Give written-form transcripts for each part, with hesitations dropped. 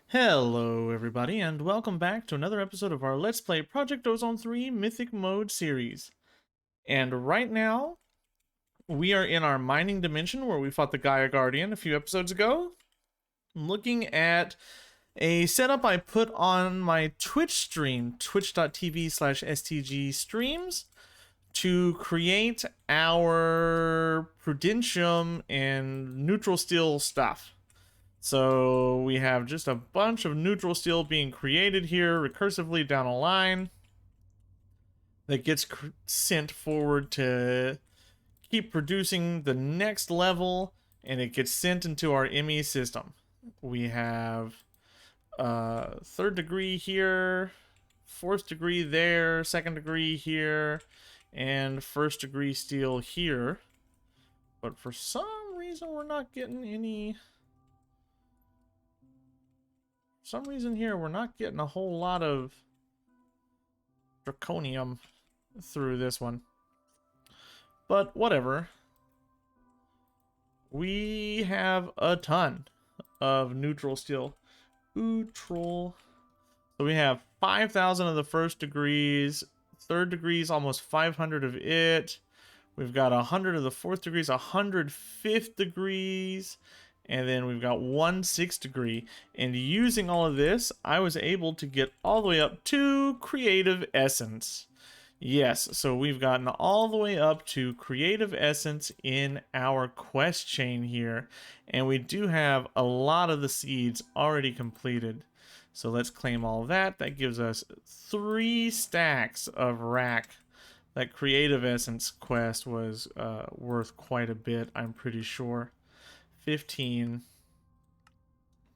Hello everybody and welcome back to another episode of our Let's Play Project Ozone 3 Mythic Mode series. And right now, we are in our mining dimension where we fought the Gaia Guardian a few episodes ago. I'm looking at a setup I put on my Twitch stream, twitch.tv/STGStreams, to create our Prudentium and neutral steel stuff. So we have just a bunch of neutral steel being created here recursively down a line that gets sent forward to keep producing the next level, and it gets sent into our ME system. We have third degree here, fourth degree there, second degree here, and first degree steel here. But for some reason we're not getting any... some reason here we're not getting a whole lot of draconium through this one, but whatever. We have a ton of neutral steel. So we have 5,000 of the first degrees, third degrees almost 500 of it. We've got 100 of the fourth degrees, 100 fifth degrees, and then we've got 1 6th degree. And using all of this, I was able to get all the way up to creative essence. Yes, so we've gotten all the way up to creative essence in our quest chain here. And we do have a lot of the seeds already completed. So let's claim all that. That gives us 3 stacks of rack. That creative essence quest was worth quite a bit, I'm pretty sure. 15,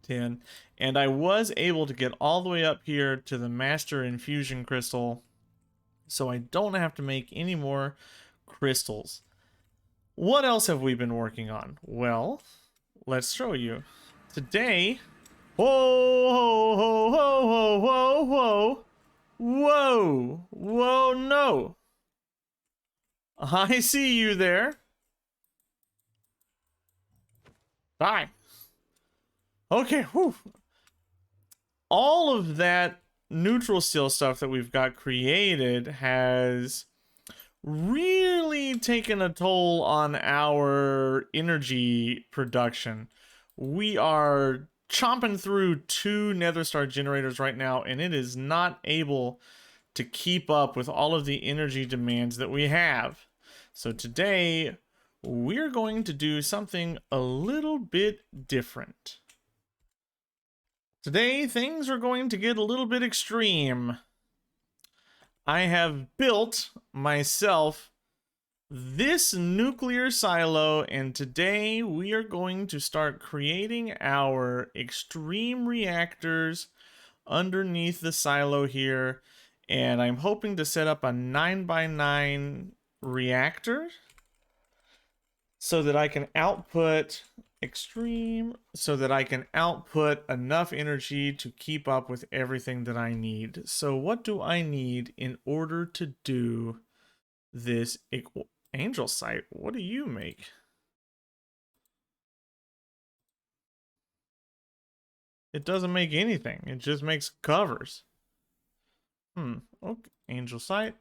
10, and I was able to get all the way up here to the master infusion crystal, so I don't have to make any more crystals. What else have we been working on? Well, let's show you. Today, whoa, whoa, whoa, whoa, whoa, whoa, whoa, no. I see you there. Bye. Okay, whew. All of that neutral steel stuff that we've got created has really taken a toll on our energy production. We are chomping through 2 nether star generators right now, and it is not able to keep up with all of the energy demands that we have. So today, we're going to do something a little bit different. Today, things are going to get a little bit extreme. I have built myself this nuclear silo, and today we are going to start creating our extreme reactors underneath the silo here. And I'm hoping to set up a 9x9 reactor so that I can output enough energy to keep up with everything that I need. So what do I need in order to do this angel site? What do you make? It doesn't make anything. It just makes covers. Okay, angel site.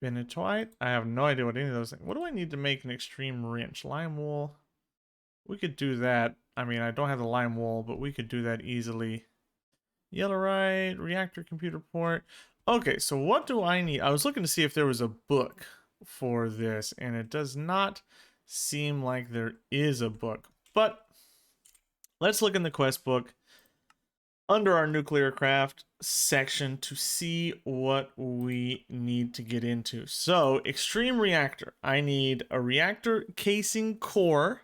Spinach white. I have no idea what any of those things. What do I need to make an extreme wrench? Lime wool. We could do that. I mean, I don't have the lime wool, but we could do that easily. Yellowite, reactor computer port. Okay, so what do I need? I was looking to see if there was a book for this, and it does not seem like there is a book. But let's look in the quest book under our nuclear craft section to see what we need to get into. So, extreme reactor. I need a reactor casing core,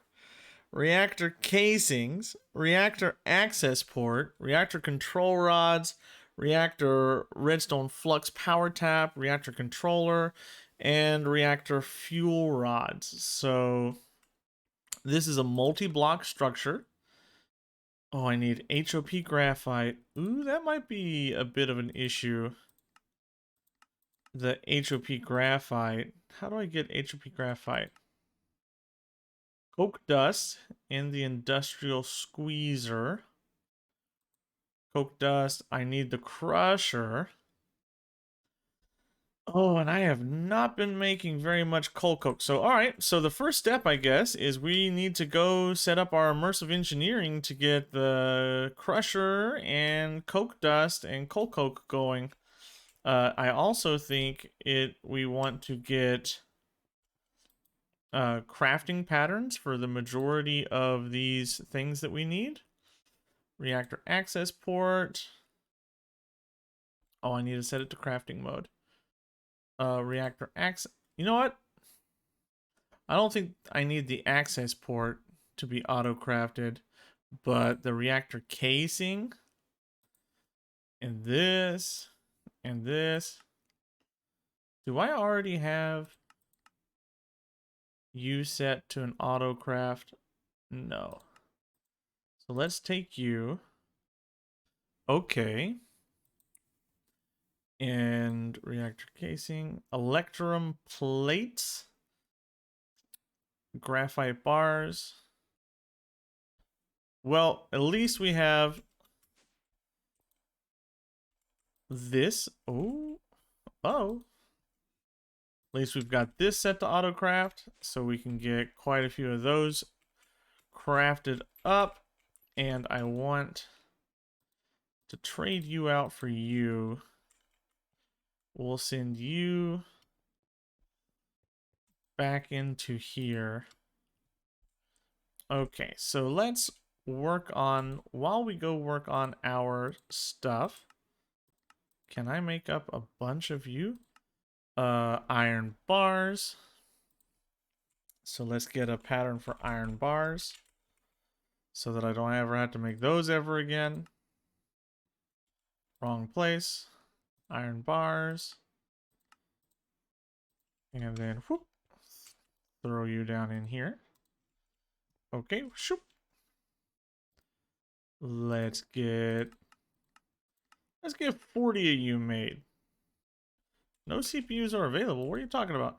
reactor casings, reactor access port, reactor control rods, reactor redstone flux power tap, reactor controller, and reactor fuel rods. So this is a multi-block structure. Oh, I need HOP graphite. Ooh, that might be a bit of an issue. The HOP graphite. How do I get HOP graphite? Coke dust in the industrial squeezer. Coke dust. I need the crusher. Oh, and I have not been making very much coal coke. So, all right. So the first step, I guess, is we need to go set up our immersive engineering to get the crusher and coke dust and coal coke going. I also think we want to get crafting patterns for the majority of these things that we need. Reactor access port. Oh, I need to set it to crafting mode. Reactor access. You know what? I don't think I need the access port to be auto-crafted, but the reactor casing and this and this. Do I already have you set to an auto-craft? No. So let's take you. Okay. And reactor casing, electrum plates, graphite bars. Well, at least we have this. Oh. At least we've got this set to autocraft, so we can get quite a few of those crafted up. And I want to trade you out for you. We'll send you back into here. Okay, so let's work on, while we go work on our stuff, can I make up a bunch of you? Iron bars. So let's get a pattern for iron bars so that I don't ever have to make those ever again. Wrong place. Iron bars. And then whoop, throw you down in here. Okay, shoop. Let's get 40 of you made. No CPUs are available. What are you talking about?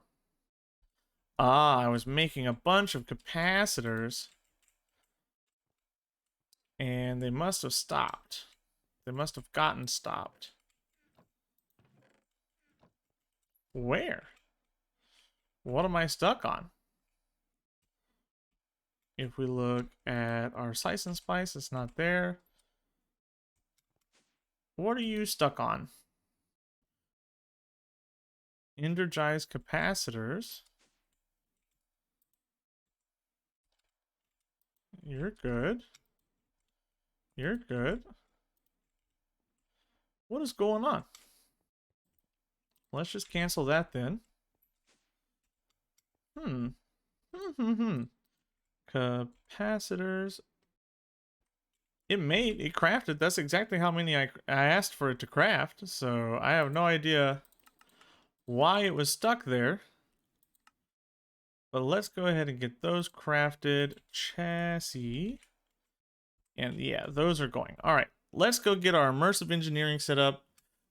Ah, I was making a bunch of capacitors. And they must have stopped. They must have gotten stopped. Where? What am I stuck on? If we look at our slice and spice, it's not there. What are you stuck on? Energized capacitors. You're good. You're good. What is going on? Let's just cancel that then. Capacitors. It crafted. That's exactly how many I asked for it to craft. So I have no idea why it was stuck there. But let's go ahead and get those crafted. Chassis. And yeah, those are going. All right, let's go get our immersive engineering set up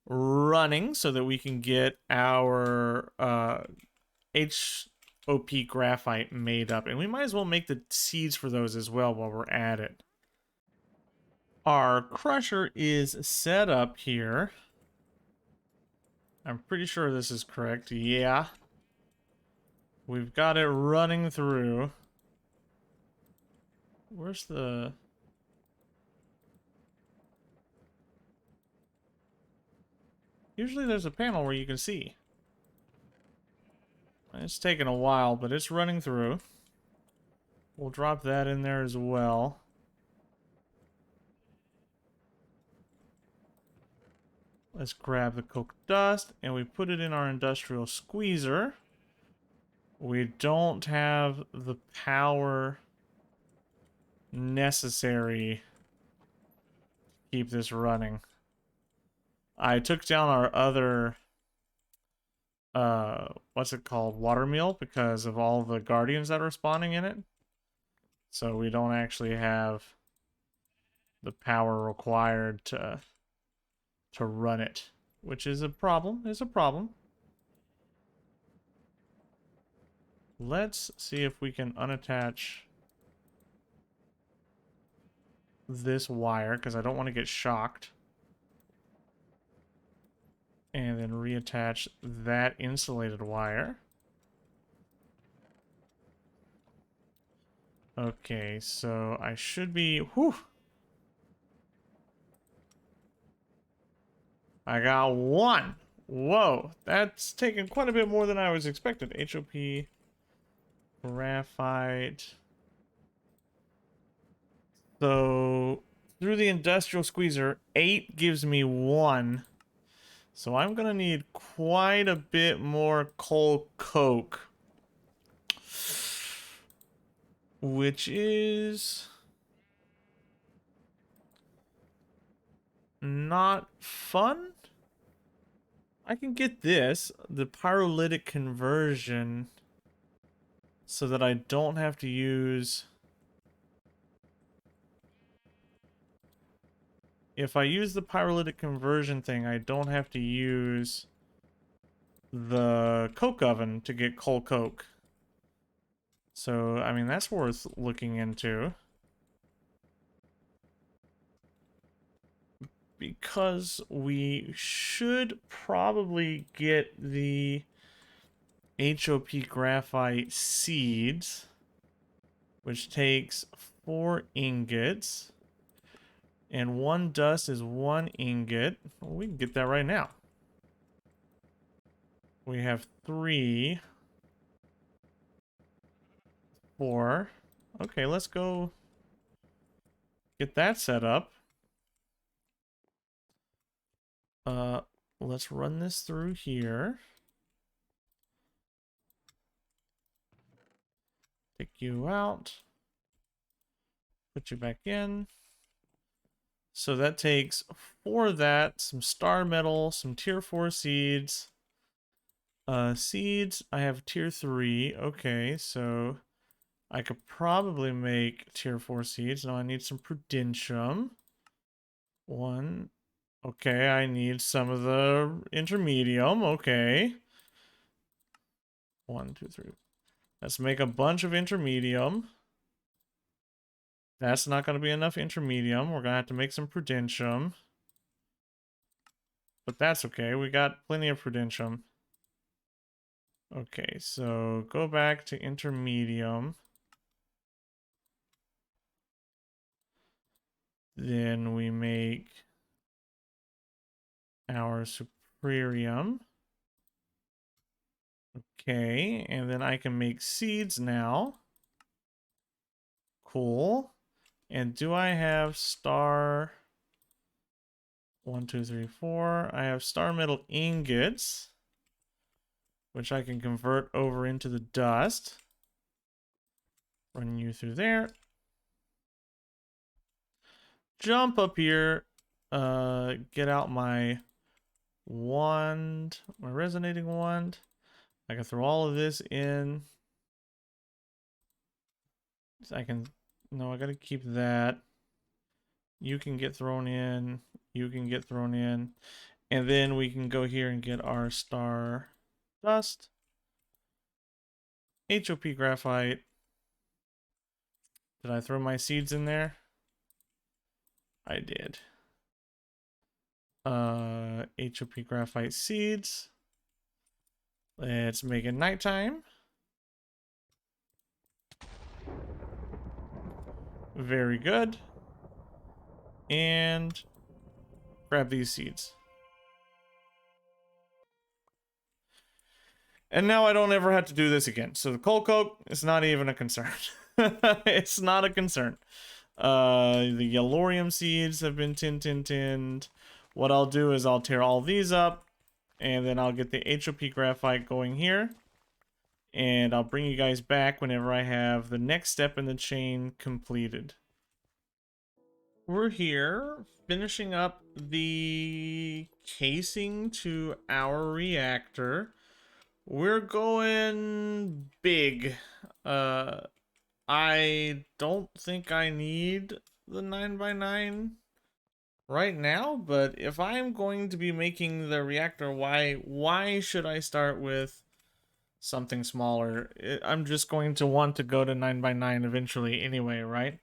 running so that we can get our HOP graphite made up. And we might as well make the seeds for those as well while we're at it. Our crusher is set up here. I'm pretty sure this is correct. Yeah. We've got it running through. Where's the... Usually there's a panel where you can see. It's taking a while, but it's running through. We'll drop that in there as well. Let's grab the coke dust, and we put it in our industrial squeezer. We don't have the power necessary to keep this running. I took down our other, what's it called, water mill, because of all the guardians that are spawning in it. So we don't actually have the power required to run it, which is a problem. Let's see if we can unattach this wire because I don't want to get shocked. And then reattach that insulated wire. Okay, so I should be... Whew! I got one! Whoa, that's taken quite a bit more than I was expected. HOP, graphite. So, through the industrial squeezer, 8 gives me 1. So I'm gonna need quite a bit more coal coke. Which is... not fun? I can get this, the pyrolytic conversion, so that I don't have to use... If I use the pyrolytic conversion thing, I don't have to use the coke oven to get coal coke. So, I mean, that's worth looking into. Because we should probably get the HOP graphite seeds, which takes 4 ingots. And 1 dust is 1 ingot. Well, we can get that right now. We have 3. 4. Okay, let's go get that set up. Let's run this through here. Take you out. Put you back in. So that takes 4 of that, some star metal, some tier 4 seeds. Seeds, I have tier 3. Okay, so I could probably make tier 4 seeds. Now I need some prudentium. 1. Okay, I need some of the intermedium. Okay. 1, 2, 3. Let's make a bunch of intermedium. That's not going to be enough intermedium. We're going to have to make some prudentium. But that's okay. We got plenty of prudentium. Okay, so go back to intermedium. Then we make our suprarium. Okay, and then I can make seeds now. Cool. And do I have star... 1, 2, 3, 4. I have star metal ingots, which I can convert over into the dust. Run you through there. Jump up here. Get out my wand, my resonating wand. I can throw all of this in. I can... No, I gotta keep that. You can get thrown in. You can get thrown in. And then we can go here and get our star dust. HOP graphite. Did I throw my seeds in there? I did. HOP graphite seeds. Let's make it nighttime. Very good. And grab these seeds. And now I don't ever have to do this again. So the coal coke is not even a concern. It's not a concern. The yellorium seeds have been tinned. What I'll do is I'll tear all these up, and then I'll get the HOP graphite going here. And I'll bring you guys back whenever I have the next step in the chain completed. We're here finishing up the casing to our reactor. We're going big. I don't think I need the 9x9 right now, but if I'm going to be making the reactor, why should I start with something smaller? I'm just going to want to go to 9x9 eventually anyway, right?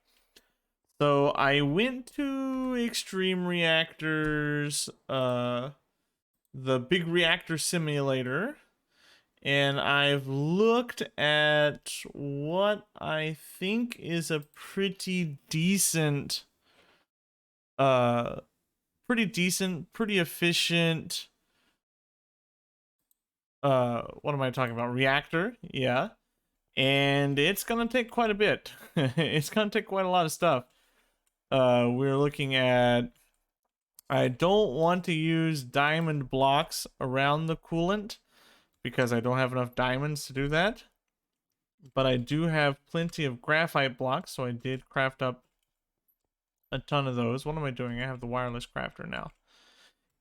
So I went to Extreme Reactors, the big reactor simulator, and I've looked at what I think is a uh, pretty efficient, what am I talking about? Reactor, yeah. And it's gonna take quite a bit. It's gonna take quite a lot of stuff. We're looking at, I don't want to use diamond blocks around the coolant because I don't have enough diamonds to do that. But I do have plenty of graphite blocks, so I did craft up a ton of those. What am I doing? I have the wireless crafter now.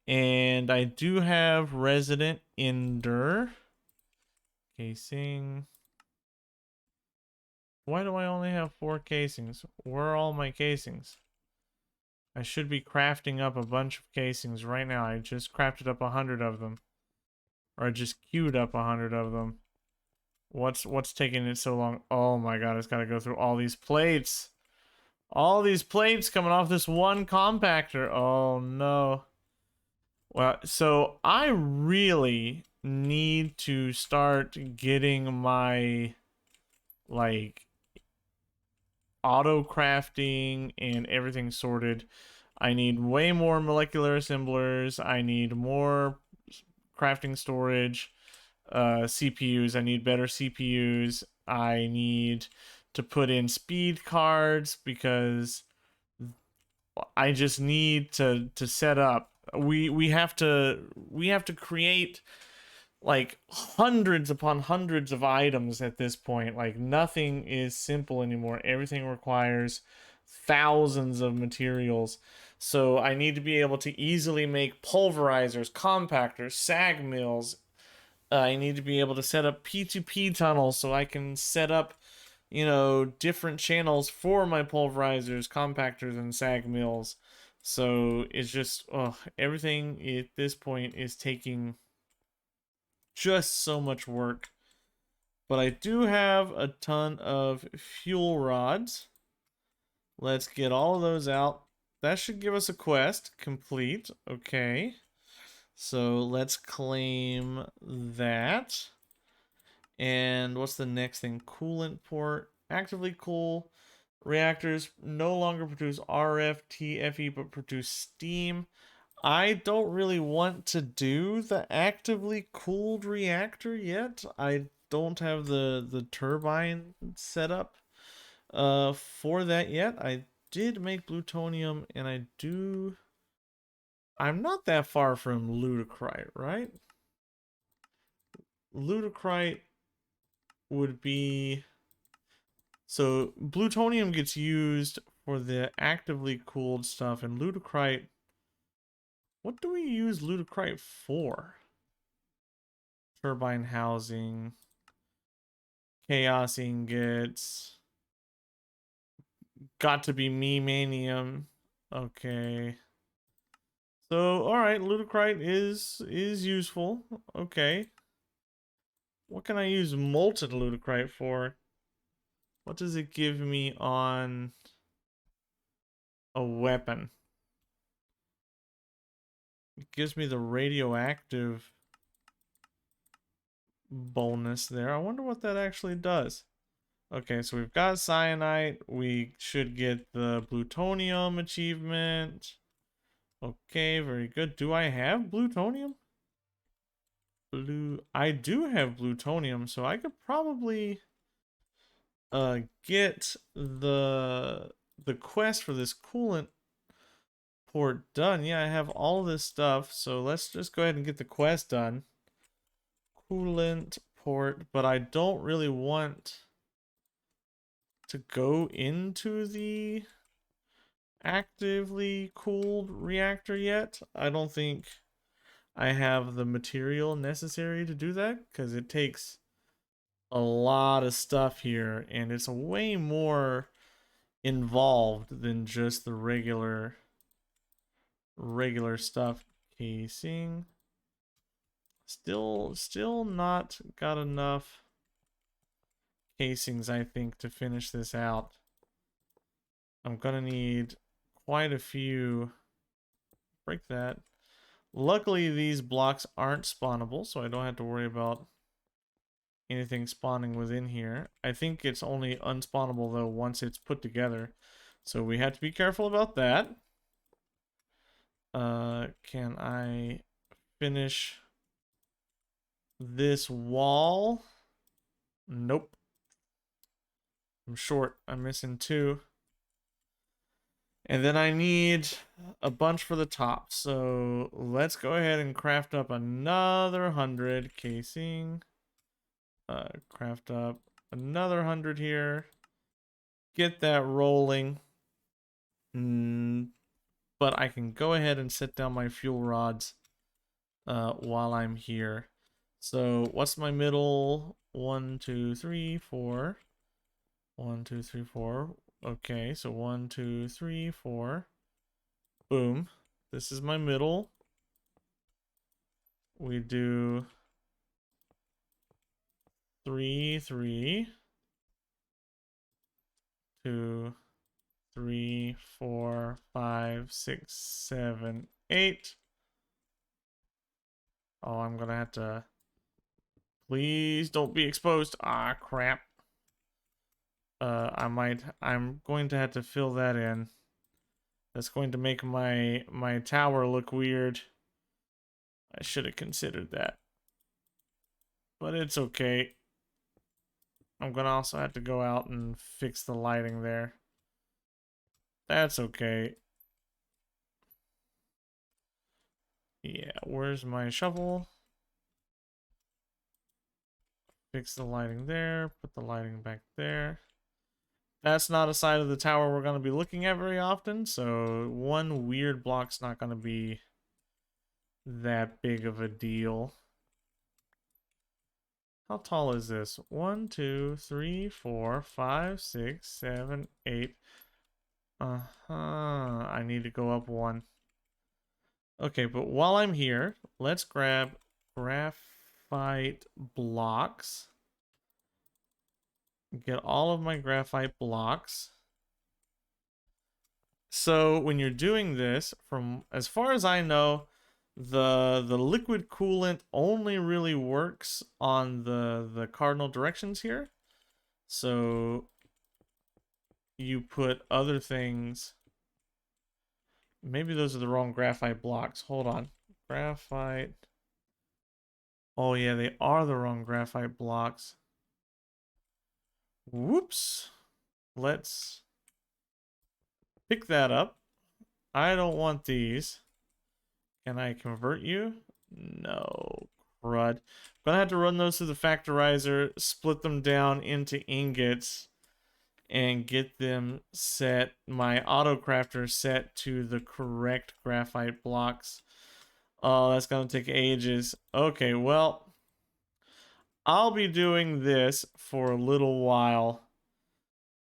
And I do have resident ender casing. Why do I only have 4 casings? Where are all my casings? I should be crafting up a bunch of casings right now. I just crafted up 100 of them. Or I just queued up 100 of them. What's taking it so long? Oh my god, it's gotta go through all these plates. All these plates coming off this one compactor. Oh no. Well, so I really need to start getting my, like, auto crafting and everything sorted. I need way more molecular assemblers. I need more crafting storage, CPUs. I need better CPUs. I need to put in speed cards because I just need to set up. We have to create like hundreds upon hundreds of items at this point. Like nothing is simple anymore. Everything requires thousands of materials. So I need to be able to easily make pulverizers, compactors, sag mills. I need to be able to set up P2P tunnels so I can set up, different channels for my pulverizers, compactors, and sag mills. So it's just, everything at this point is taking just so much work. But I do have a ton of fuel rods. Let's get all of those out. That should give us a quest complete. Okay. So let's claim that. And what's the next thing? Coolant port. Actively cool. Reactors no longer produce RF, TFE, but produce steam. I don't really want to do the actively cooled reactor yet. I don't have the turbine set up for that yet. I did make plutonium, and I'm not that far from lutecrite, right? Lutecrite would be, so plutonium gets used for the actively cooled stuff, and lutecrite, what do we use lutecrite for? Turbine housing, chaos ingots, got to be memanium. Okay. So, all right, lutecrite is useful. Okay. What can I use molten lutecrite for? What does it give me on a weapon? It gives me the radioactive bonus there. I wonder what that actually does. Okay, so we've got cyanide. We should get the plutonium achievement. Okay, very good. Do I have plutonium? I do have plutonium, so I could probably get the quest for this coolant port done. Yeah, I have all this stuff, so let's just go ahead and get the quest done. Coolant port, but I don't really want to go into the actively cooled reactor yet. I don't think I have the material necessary to do that because it takes a lot of stuff here and it's way more involved than just the regular stuff. Casing. Still not got enough casings, I think, to finish this out. I'm gonna need quite a few. Break that. Luckily, these blocks aren't spawnable, so I don't have to worry about anything spawning within here. I think it's only unspawnable, though, once it's put together. So we have to be careful about that. Can I finish this wall? Nope. I'm short. I'm missing 2. And then I need a bunch for the top. So let's go ahead and craft up another 100 casing. Craft up another 100 here. Get that rolling. But I can go ahead and set down my fuel rods while I'm here. So what's my middle? 1, 2, 3, 4. 1, 2, 3, 4. Okay, so 1, 2, 3, 4. Boom. This is my middle. We do 3, 3. 2, 3, 4, 5, 6, 7, 8. Oh, I'm gonna have to. Please don't be exposed. Ah, crap. I'm going to have to fill that in. That's going to make my tower look weird. I should have considered that. But it's okay. I'm gonna also have to go out and fix the lighting there. That's okay. Yeah, where's my shovel? Fix the lighting there, put the lighting back there. That's not a side of the tower we're going to be looking at very often, so one weird block's not going to be that big of a deal. How tall is this? 1, 2, 3, 4, 5, 6, 7, 8. I need to go up 1. Okay, but while I'm here, let's grab graphite blocks. Get all of my graphite blocks. So when you're doing this, from as far as I know, the liquid coolant only really works on the cardinal directions here. So you put other things. Maybe those are the wrong graphite blocks. Hold on. Graphite. Oh yeah, they are the wrong graphite blocks. Whoops. Let's pick that up. I don't want these. Can I convert you? No. Crud. I'm gonna have to run those through the factorizer, split them down into ingots, and get them set, my auto crafter set to the correct graphite blocks. Oh, that's gonna take ages. Okay, well, I'll be doing this for a little while,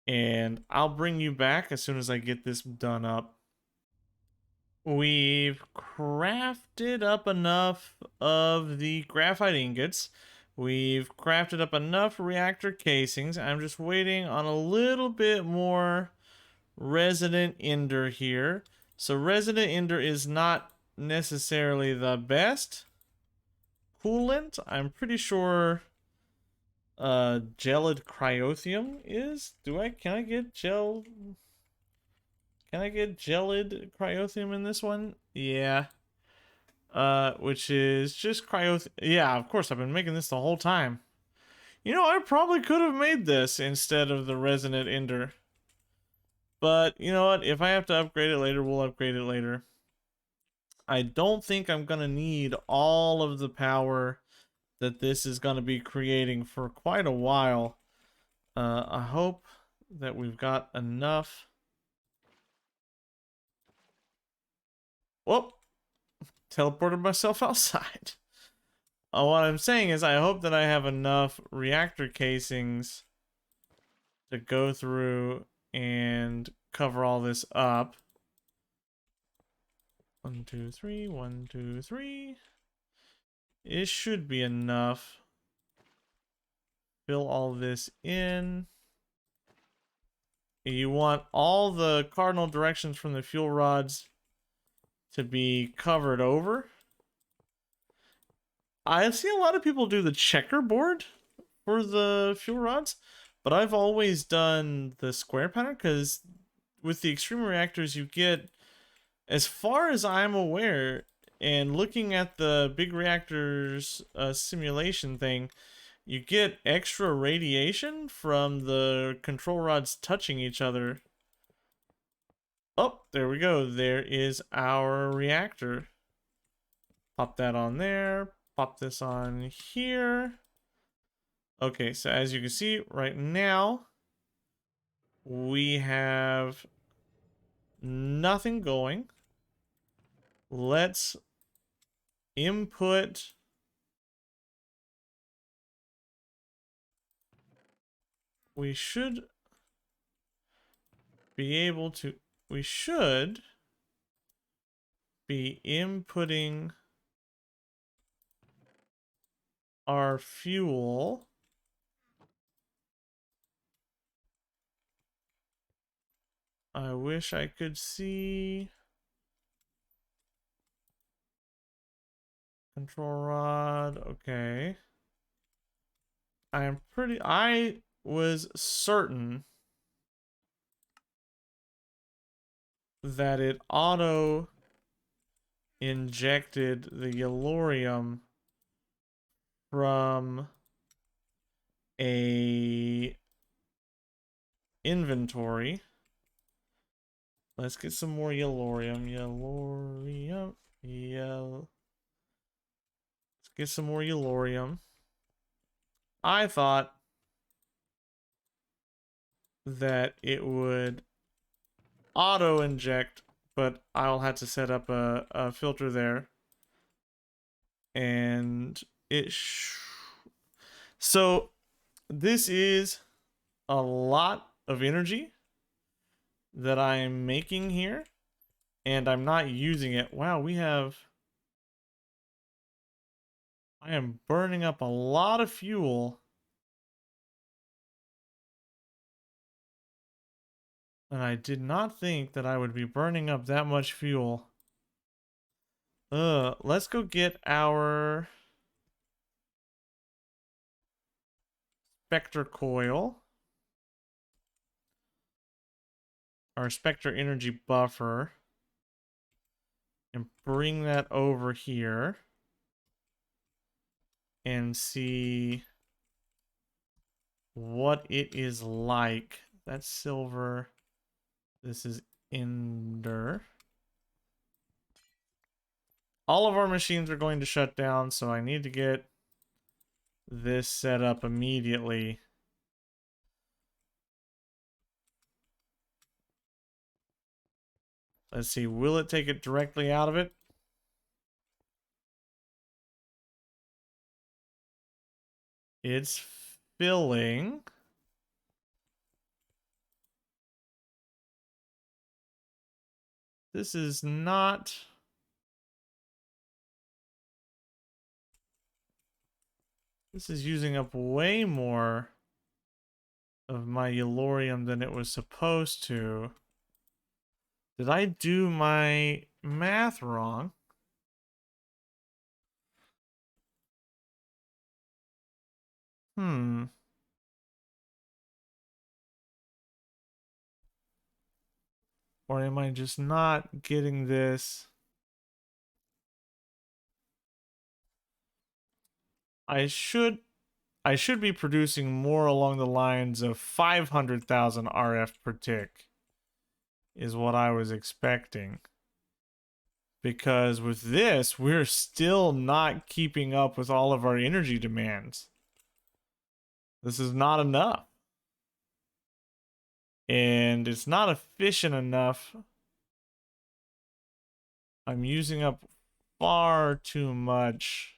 and I'll bring you back as soon as I get this done up. We've crafted up enough of the graphite ingots. We've crafted up enough reactor casings. I'm just waiting on a little bit more resident ender here. So resident ender is not necessarily the best coolant. I'm pretty sure gelid cryothium is. Can I get gelid cryothium in this one? Yeah. Which is just cryothium. Yeah, of course, I've been making this the whole time. You know, I probably could have made this instead of the resonant ender. But, you know what? If I have to upgrade it later, we'll upgrade it later. I don't think I'm going to need all of the power that this is going to be creating for quite a while. I hope that we've got enough. Whoop! Teleported myself outside. What I'm saying is I hope that I have enough reactor casings to go through and cover all this up. 1, 2, 3, 1, 2, 3. It should be enough. Fill all this in. You want all the cardinal directions from the fuel rods to be covered over. I see a lot of people do the checkerboard for the fuel rods, but I've always done the square pattern because with the extreme reactors you get, as far as I'm aware, and looking at the big reactors simulation thing, you get extra radiation from the control rods touching each other. Oh, there we go. There is our reactor. Pop that on there. Pop this on here. Okay, so as you can see right now, we have nothing going. Let's input we should be able to we should be inputting our fuel. I wish I could see control rod. Okay. I was certain that it auto injected the yellorium from a inventory. Let's get some more yellorium. Let's get some more yellorium. I thought that it would auto inject, but I'll have to set up a filter there. And so this is a lot of energy that I'm making here, and I'm not using it. Wow, I am burning up a lot of fuel, and I did not think that I would be burning up that much fuel. Let's go get our Spectre coil, our Spectre energy buffer, and bring that over here and see what it is like. That's silver. This is ender. All of our machines are going to shut down, so I need to get this set up immediately. Let's see, will it take it directly out of it? It's filling. This is not... This is using up way more of my yellorium than it was supposed to. Did I do my math wrong? Or am I just not getting this? I should be producing more along the lines of 500,000 RF per tick is what I was expecting. Because with this, we're still not keeping up with all of our energy demands. This is not enough. And it's not efficient enough. I'm using up far too much.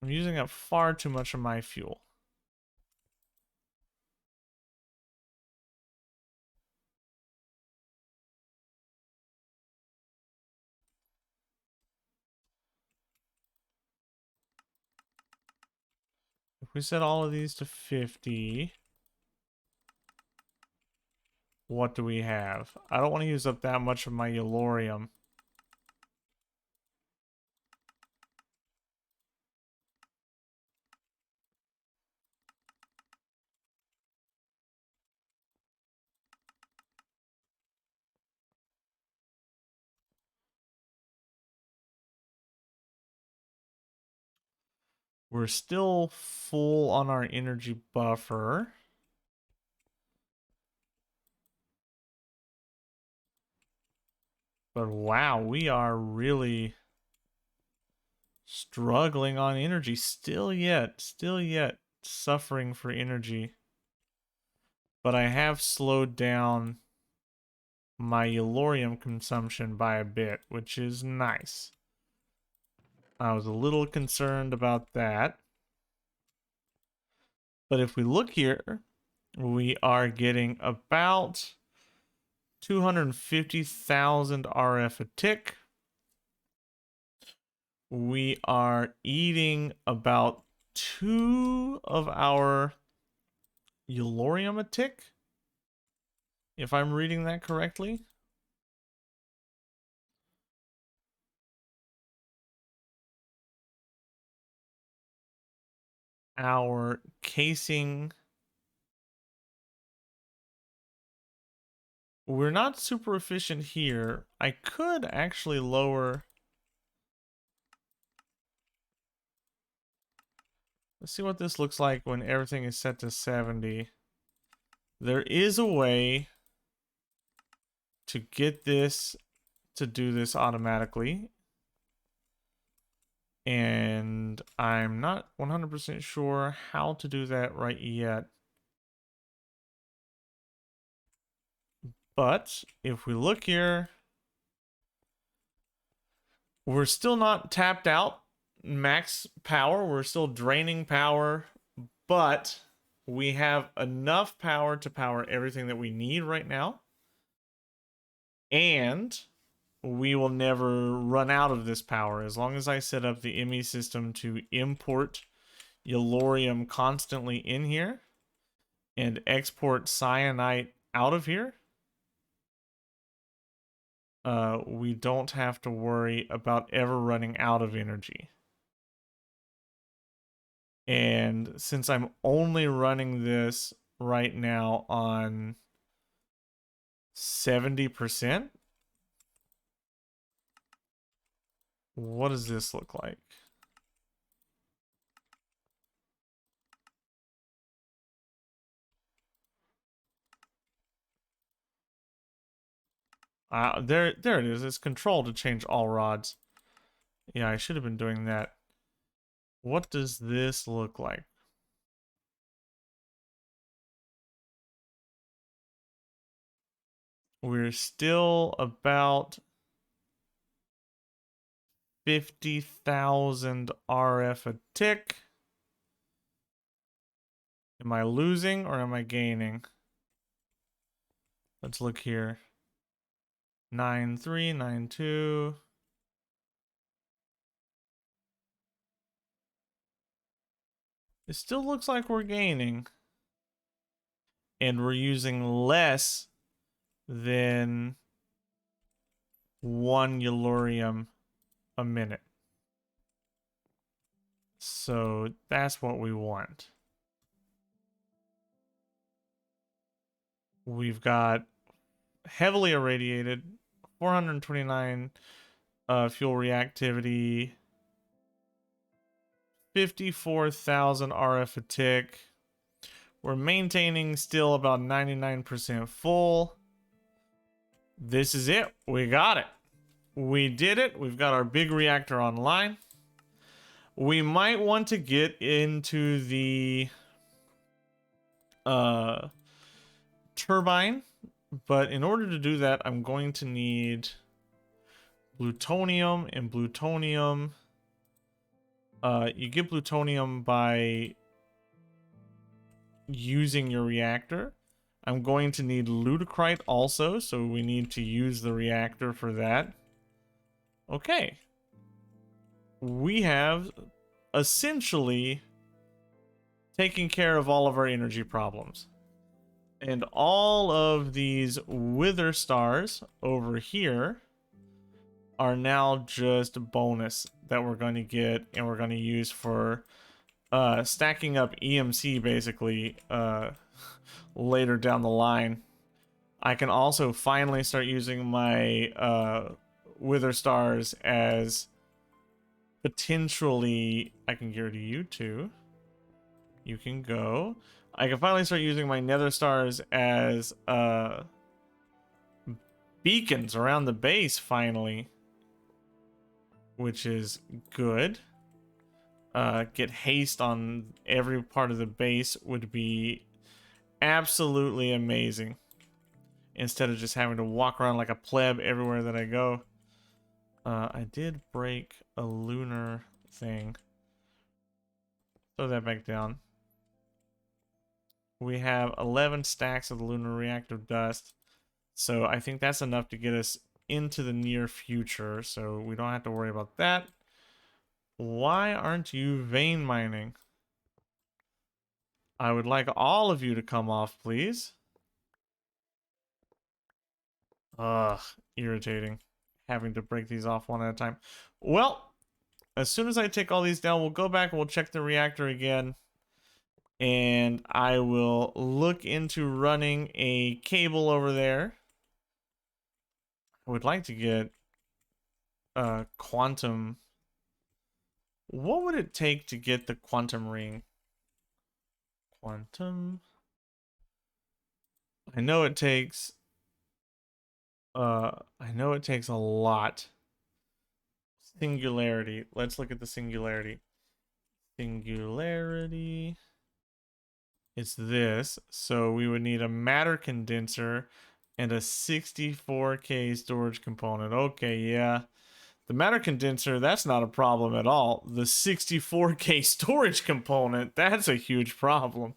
I'm using up far too much of my fuel. we set all of these to 50, what do we have? I don't want to use up that much of my yellorium. We're still full on our energy buffer. But wow, we are really struggling on energy still yet suffering for energy. But I have slowed down my yellorium consumption by a bit, which is nice. I was a little concerned about that. But if we look here, we are getting about 250,000 RF a tick. We are eating about 2 of our yellorium a tick, if I'm reading that correctly. Our casing, we're not super efficient here. I could actually lower. Let's see what this looks like when everything is set to 70. There is a way to get this to do this automatically, and I'm not 100% sure how to do that right yet. But if we look here, we're still not tapped out max power. We're still draining power, but we have enough power to power everything that we need right now. And we will never run out of this power as long as I set up the ME system to import yellorium constantly in here and export cyanite out of here. We don't have to worry about ever running out of energy. And since I'm only running this right now on 70%, what does this look like? There it is. It's control to change all rods. Yeah, I should have been doing that. What does this look like? We're still about 50,000 RF a tick. Am I losing or am I gaining? Let's look here. 9392. It still looks like we're gaining. And we're using less than 1 yellorium a minute. So that's what we want. We've got heavily irradiated, 429 fuel reactivity, 54,000 RF a tick. We're maintaining still about 99% full. This is it. We got it. We did it. We've got our big reactor online. We might want to get into the turbine, but in order to do that, I'm going to need plutonium and plutonium. You get plutonium by using your reactor. I'm going to need lutecrite also, so we need to use the reactor for that. Okay. We have essentially taking care of all of our energy problems. And all of these wither stars over here are now just bonus that we're going to get and we're going to use for stacking up EMC basically later down the line. I can also finally start using my wither stars as potentially, I can get rid of you too. You can go. I can finally start using my nether stars as beacons around the base finally, which is good. Get haste on every part of the base would be absolutely amazing, instead of just having to walk around like a pleb everywhere that I go. I did break a lunar thing. Throw that back down. We have 11 stacks of the lunar reactor dust. So I think that's enough to get us into the near future. So we don't have to worry about that. Why aren't you vein mining? I would like all of you to come off, please. Ugh, irritating. Having to break these off one at a time. Well, as soon as I take all these down, we'll go back and we'll check the reactor again. And I will look into running a cable over there. I would like to get quantum. What would it take to get the quantum ring? Quantum. I know it takes a lot. Singularity. Let's look at the singularity. Singularity. It's this. So we would need a matter condenser and a 64K storage component. Okay, yeah. The matter condenser, that's not a problem at all. The 64K storage component, that's a huge problem.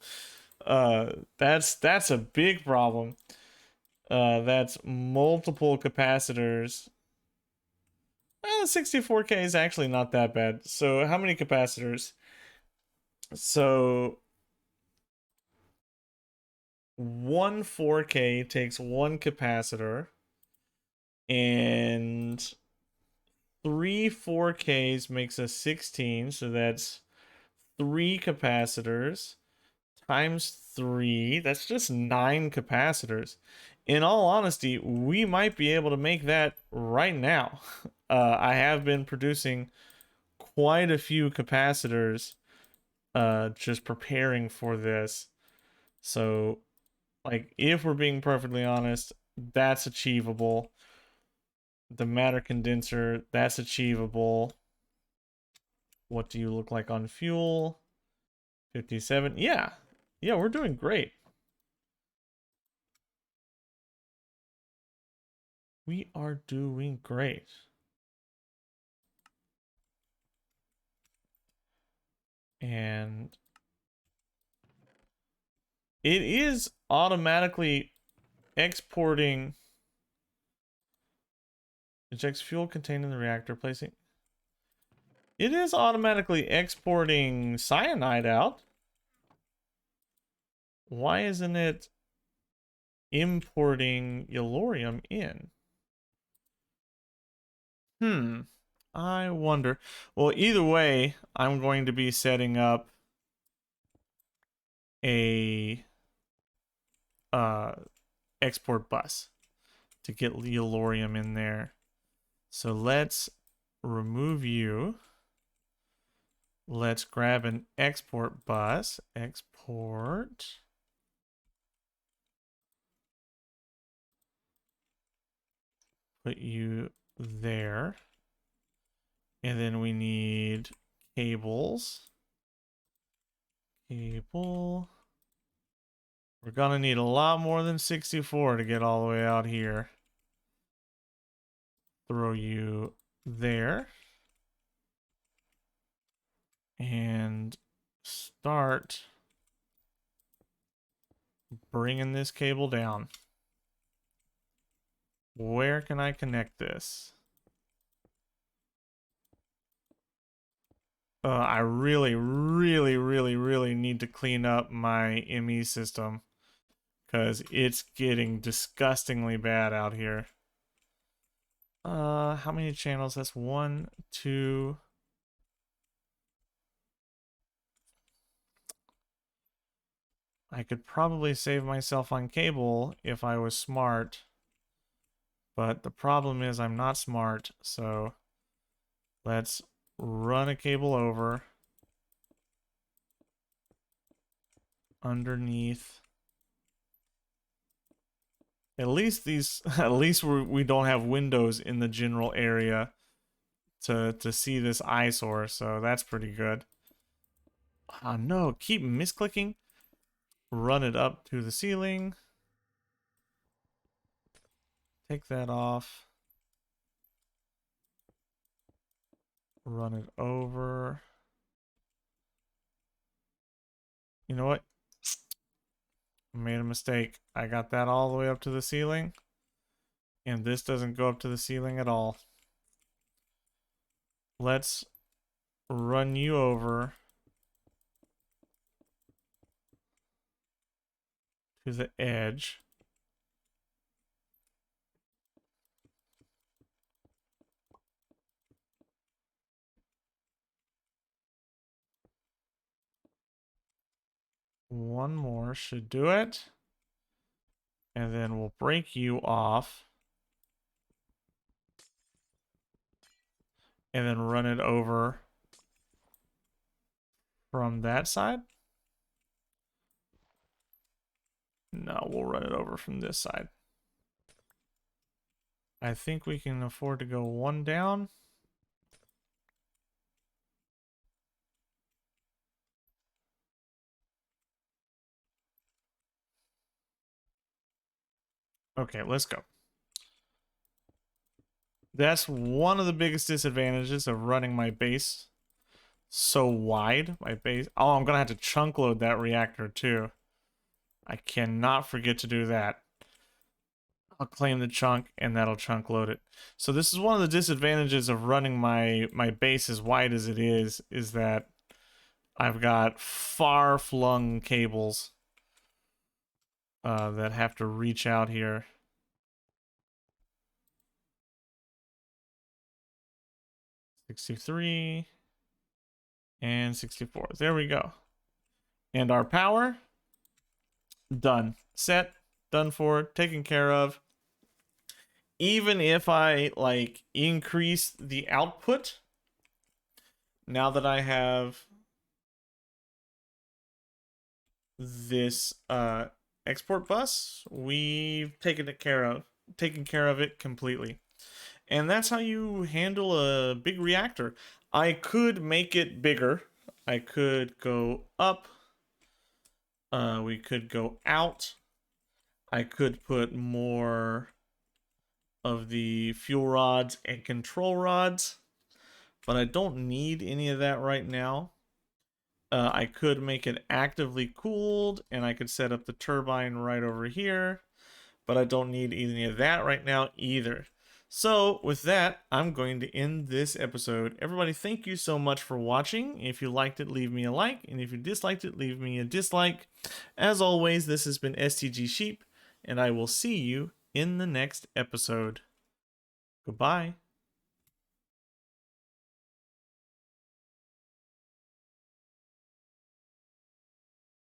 That's a big problem. That's multiple capacitors. 64K is actually not that bad. So how many capacitors? So one 4K takes one capacitor, and three 4Ks makes a 16, so that's 3 capacitors times 3. That's just 9 capacitors. In all honesty, we might be able to make that right now. I have been producing quite a few capacitors just preparing for this. So, like, if we're being perfectly honest, that's achievable. The matter condenser, that's achievable. What do you look like on fuel? 57. Yeah, we're doing great. We are doing great. And it is automatically exporting. Ejects fuel contained in the reactor, placing. It is automatically exporting cyanide out. Why isn't it importing yellorium in? I wonder. Well, either way, I'm going to be setting up a export bus to get yellorium in there. So let's remove you. Let's grab an export bus. Export. Put you there. And then we need cables. Cable. We're gonna need a lot more than 64 to get all the way out here. Throw you there. And start bringing this cable down. Where can I connect this? I really, really, really, really need to clean up my ME system because it's getting disgustingly bad out here. How many channels? That's 1, 2. I could probably save myself on cable if I was smart, but the problem is I'm not smart, so let's run a cable over underneath. At least we don't have windows in the general area to see this eyesore, so that's pretty good. Ah, no, keep misclicking. Run it up to the ceiling. Take that off. Run it over. You know what? I made a mistake. I got that all the way up to the ceiling, and this doesn't go up to the ceiling at all. Let's run you over to the edge. One more should do it. And then we'll break you off. And then run it over from that side. No, we'll run it over from this side. I think we can afford to go one down. Okay, let's go. That's one of the biggest disadvantages of running my base so wide. My base. Oh, I'm gonna have to chunk load that reactor too. I cannot forget to do that. I'll claim the chunk and that'll chunk load it. So this is one of the disadvantages of running my base as wide as it is that I've got far-flung cables that have to reach out here. $63 and $64. There we go. And our power, done. Set, done for, taken care of. Even if I like increase the output, now that I have this export bus, we've taken care of it completely. And that's how you handle a big reactor. I could make it bigger. I could go up. We could go out. I could put more of the fuel rods and control rods, but I don't need any of that right now. I could make it actively cooled, and I could set up the turbine right over here, but I don't need any of that right now either. So with that, I'm going to end this episode. Everybody, thank you so much for watching. If you liked it, leave me a like, and if you disliked it, leave me a dislike. As always, this has been STG Sheep, and I will see you in the next episode. Goodbye.